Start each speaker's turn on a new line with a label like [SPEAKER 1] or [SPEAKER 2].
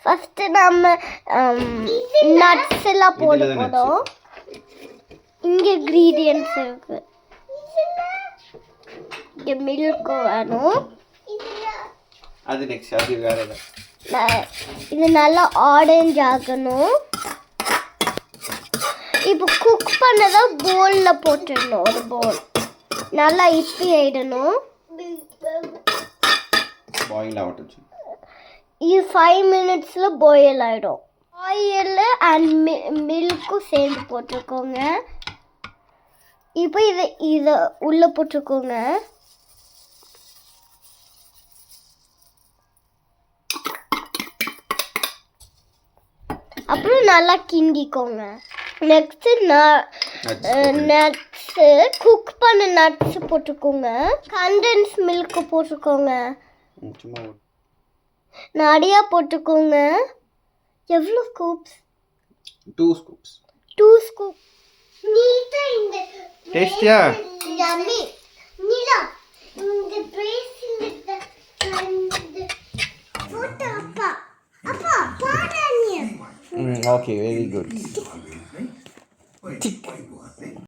[SPEAKER 1] First நம்ம nuts எல்லாம் போட போறோம். இங்க ingredients இருக்கு. இங்க மில்க் வேணும்.
[SPEAKER 2] அது நெக்ஸ்ட் அது வேற ஏதாவது.
[SPEAKER 1] இது நல்லா ஆரஞ்சு ஆகணும். இப்போ குக் பண்ணதை பவுலில் போட்டுடணும். ஒரு பவுல் நல்லா இப்பி ஆயிடணும்.
[SPEAKER 2] பாயில் ஆகட்டும்.
[SPEAKER 1] இது 5 minutesல பாயில் ஆகிடும். ஆயில் அண்ட் மில்க்கும் சேர்ந்து போட்டுக்கோங்க. இப்போ இதை உள்ளே போட்டுக்கோங்க. அப்புறம் நல்லா கிண்டிக்கோங்க. நெக்ஸ்ட்டு நட்ஸு குக் பண்ண நட்ஸு போட்டுக்கோங்க. கண்டென்ஸ் மில்க்கு போட்டுக்கோங்க.
[SPEAKER 2] சும்மா
[SPEAKER 1] நிறையா போட்டுக்கோங்க. எவ்வளோ ஸ்கூப்ஸ்?
[SPEAKER 2] 2 scoops.
[SPEAKER 1] 2 ஸ்கூப்.
[SPEAKER 2] டேஸ்டியா?
[SPEAKER 1] Yummy. Nila, the bracelet and photo appa. Appa, pardon you.
[SPEAKER 2] Okay, very good. Tick.